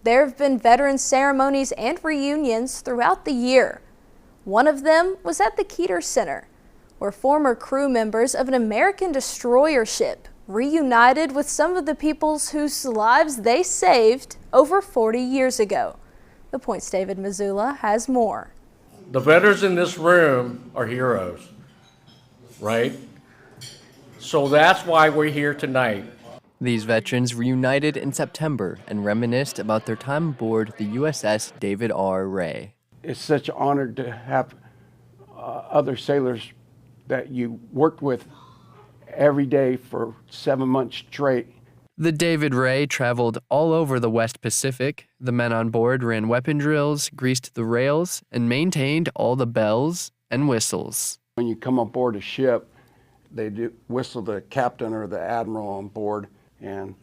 There have been veterans ceremonies and reunions throughout the year. One of them was at the Keeter Center, where former crew members of an American destroyer ship reunited with some of the peoples whose lives they saved over 40 years ago. The Point's David Missoula has more. The veterans in this room are heroes, right? So that's why we're here tonight. These veterans reunited in September and reminisced about their time aboard the USS David R. Ray. It's such an honor to have other sailors that you worked with every day for 7 months straight. The David Ray traveled all over the West Pacific. The men on board ran weapon drills, greased the rails, and maintained all the bells and whistles. When you come aboard a ship, they do whistle the captain or the admiral on board, and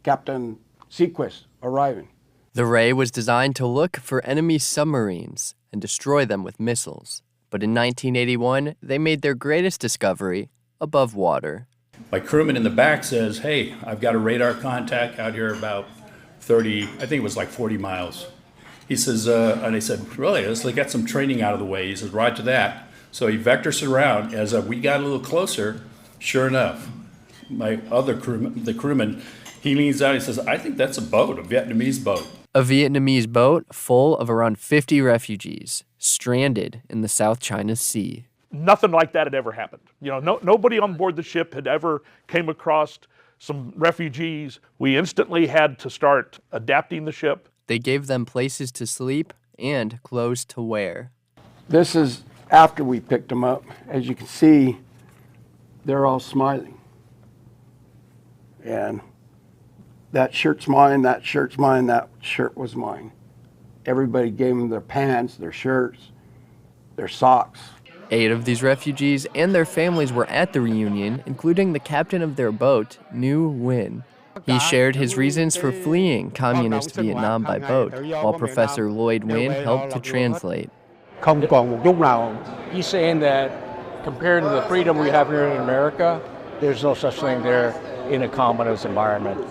Captain Sequist arriving. The Ray was designed to look for enemy submarines and destroy them with missiles. But in 1981, they made their greatest discovery above water. My crewman in the back says, "Hey, I've got a radar contact out here about 30, I think it was like 40 miles. He says, and I said, "Really? Let's get some training out of the way." He says, "Roger that." So he vectors around. As we got a little closer, sure enough, my other crewman, the crewman, he leans out, he says, "I think that's a boat, a Vietnamese boat." A Vietnamese boat full of around 50 refugees stranded in the South China Sea. Nothing like that had ever happened. Nobody on board the ship had ever came across some refugees. We instantly had to start adapting the ship. They gave them places to sleep and clothes to wear. This is after we picked them up. As you can see, they're all smiling. And that shirt's mine, that shirt's mine, that shirt was mine. Everybody gave them their pants, their shirts, their socks. 8 of these refugees and their families were at the reunion, including the captain of their boat, New Nguyen. He shared his reasons for fleeing communist Vietnam by boat, while Professor Lloyd Nguyen helped to translate. He's saying that compared to the freedom we have here in America, there's no such thing there in a communist environment.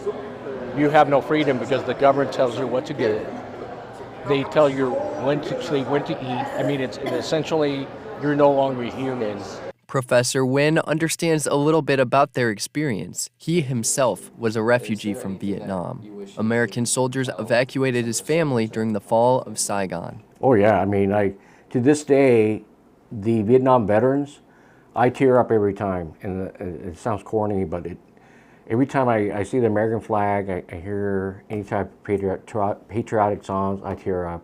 You have no freedom because the government tells you what to do. They tell you when to sleep, when to eat. I mean, it's essentially, you're no longer human. Professor Nguyen understands a little bit about their experience. He himself was a refugee from Vietnam. American soldiers evacuated his family during the fall of Saigon. Oh yeah, I mean, to this day, the Vietnam veterans, I tear up every time. And it sounds corny, but every time I see the American flag, I hear any type of patriotic songs, I tear up.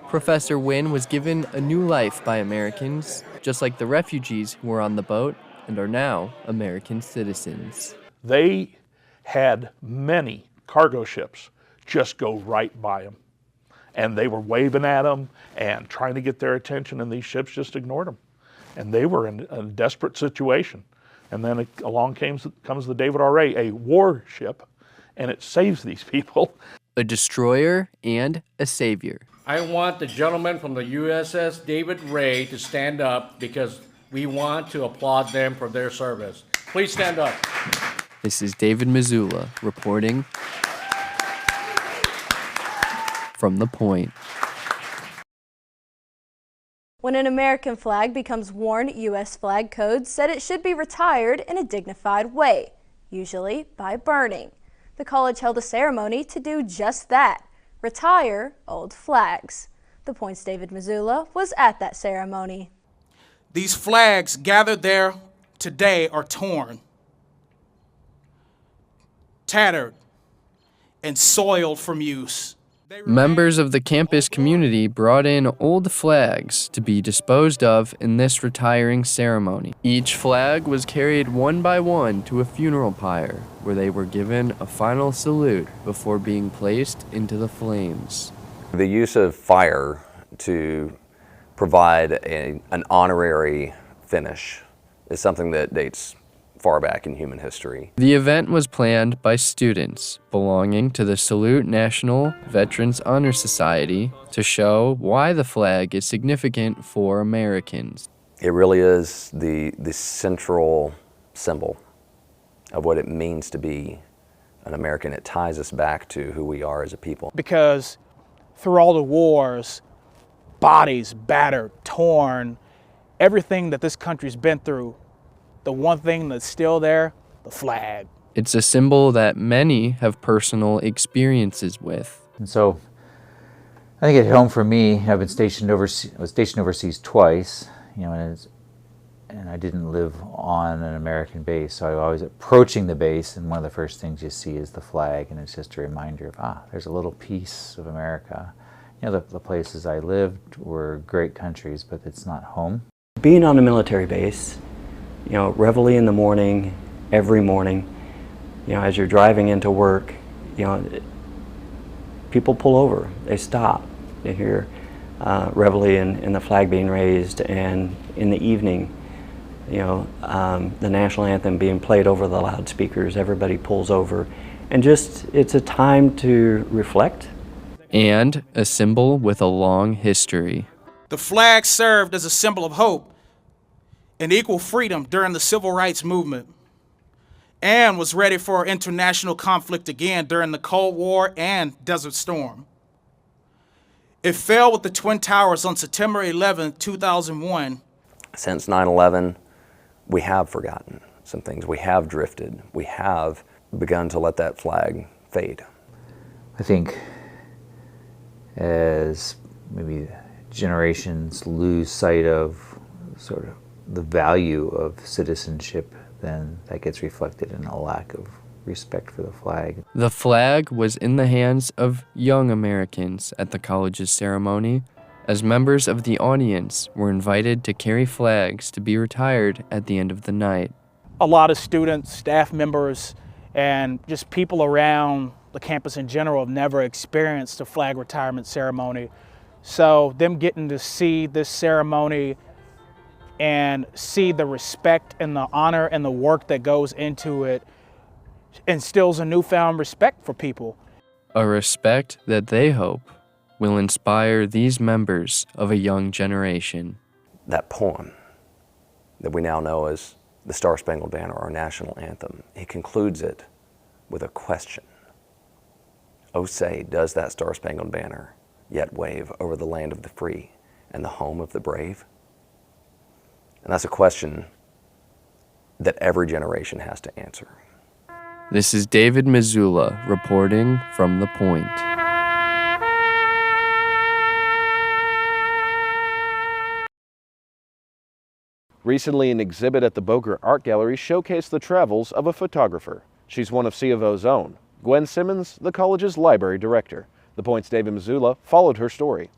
Professor Nguyen was given a new life by Americans, just like the refugees who were on the boat and are now American citizens. They had many cargo ships just go right by them. And they were waving at them and trying to get their attention, and these ships just ignored them. And they were in a desperate situation. And then along comes the David R. Ray, a warship, and it saves these people. A destroyer and a savior. I want the gentleman from the USS David Ray to stand up because we want to applaud them for their service. Please stand up. This is David Missoula reporting from The Point. When an American flag becomes worn, U.S. flag code said it should be retired in a dignified way, usually by burning. The college held a ceremony to do just that, retire old flags. The Point's David Missoula was at that ceremony. These flags gathered there today are torn, tattered, and soiled from use. Members of the campus community brought in old flags to be disposed of in this retiring ceremony. Each flag was carried one by one to a funeral pyre, where they were given a final salute before being placed into the flames. The use of fire to provide an honorary finish is something that dates far back in human history. The event was planned by students belonging to the Salute National Veterans Honor Society to show why the flag is significant for Americans. It really is the central symbol of what it means to be an American. It ties us back to who we are as a people. Because through all the wars, bodies battered, torn, everything that this country's been through, the one thing that's still there, the flag. It's a symbol that many have personal experiences with. And so I think at home for me, I've been stationed overseas. I was stationed overseas twice, and I didn't live on an American base, so I was approaching the base, and one of the first things you see is the flag, and it's just a reminder of, there's a little piece of America. The places I lived were great countries, but it's not home. Being on a military base, reveille in the morning, every morning, as you're driving into work, people pull over, they stop, they hear reveille and the flag being raised, and in the evening, the national anthem being played over the loudspeakers, everybody pulls over, and it's a time to reflect. And a symbol with a long history. The flag served as a symbol of hope and equal freedom during the Civil Rights Movement, and was ready for international conflict again during the Cold War and Desert Storm. It fell with the Twin Towers on September 11, 2001. Since 9/11, we have forgotten some things. We have drifted. We have begun to let that flag fade. I think as maybe generations lose sight of sort of the value of citizenship, then that gets reflected in a lack of respect for the flag. The flag was in the hands of young Americans at the college's ceremony, as members of the audience were invited to carry flags to be retired at the end of the night. A lot of students, staff members, and just people around the campus in general have never experienced a flag retirement ceremony. So them getting to see this ceremony and see the respect and the honor and the work that goes into it instills a newfound respect for people. A respect that they hope will inspire these members of a young generation. That poem that we now know as the Star-Spangled Banner, our national anthem, he concludes it with a question. Oh, say, does that Star-Spangled Banner yet wave over the land of the free and the home of the brave? And that's a question that every generation has to answer. This is David Missoula reporting from The Point. Recently, an exhibit at the Boger Art Gallery showcased the travels of a photographer. She's one of C of O's own. Gwen Simmons, the college's library director. The Point's David Missoula followed her story.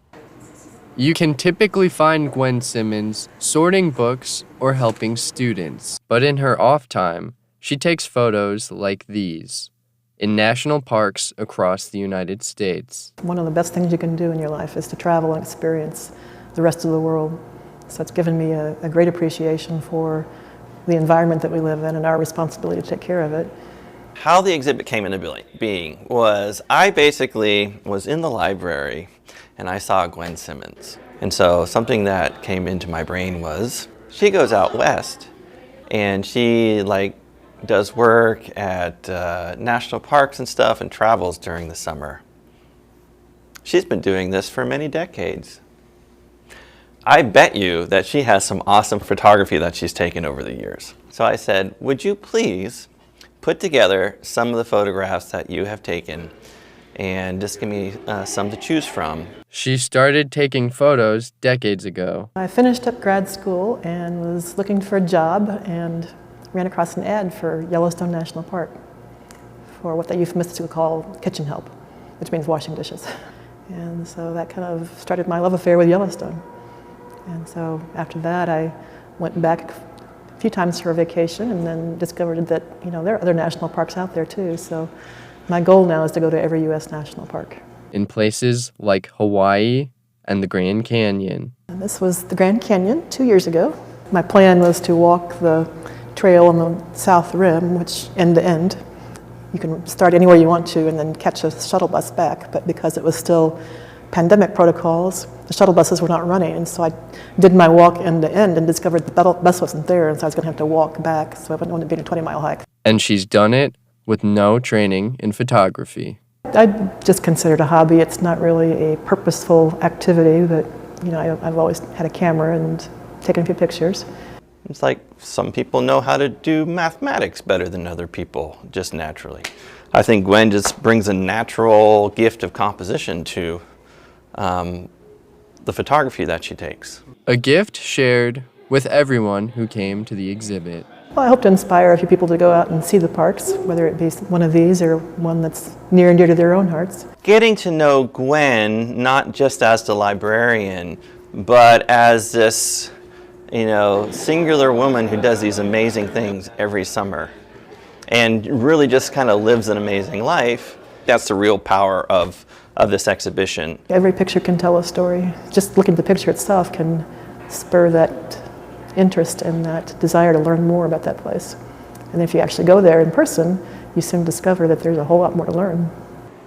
You can typically find Gwen Simmons sorting books or helping students, but in her off time, she takes photos like these in national parks across the United States. One of the best things you can do in your life is to travel and experience the rest of the world. So it's given me a great appreciation for the environment that we live in and our responsibility to take care of it. How the exhibit came into being was I basically was in the library and I saw Gwen Simmons. And so something that came into my brain was she goes out west and she does work at national parks and stuff and travels during the summer. She's been doing this for many decades. I bet you that she has some awesome photography that she's taken over the years. So I said, would you please put together some of the photographs that you have taken and just give me some to choose from. She started taking photos decades ago. I finished up grad school and was looking for a job and ran across an ad for Yellowstone National Park for what they euphemistically call kitchen help, which means washing dishes. And so that kind of started my love affair with Yellowstone. And so after that, I went back a few times for a vacation and then discovered that, there are other national parks out there too. So my goal now is to go to every U.S. national park. In places like Hawaii and the Grand Canyon. And this was the Grand Canyon 2 years ago. My plan was to walk the trail on the South Rim, which end to end. You can start anywhere you want to and then catch a shuttle bus back, but because it was still pandemic protocols, the shuttle buses were not running, and so I did my walk end to end and discovered the bus wasn't there, and so I was going to have to walk back, so it wouldn't be a 20-mile hike. And she's done it with no training in photography. I just consider it a hobby. It's not really a purposeful activity, but you know, I've always had a camera and taken a few pictures. It's like some people know how to do mathematics better than other people, just naturally. I think Gwen just brings a natural gift of composition to the photography that she takes. A gift shared with everyone who came to the exhibit. Well, I hope to inspire a few people to go out and see the parks, whether it be one of these or one that's near and dear to their own hearts. Getting to know Gwen, not just as the librarian, but as this, you know, singular woman who does these amazing things every summer and really just kind of lives an amazing life. That's the real power of this exhibition. Every picture can tell a story. Just looking at the picture itself can spur that interest and that desire to learn more about that place. And if you actually go there in person, you soon discover that there's a whole lot more to learn.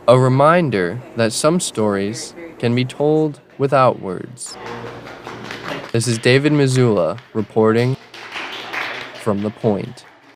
A reminder that some stories can be told without words. This is David Missoula reporting from The Point.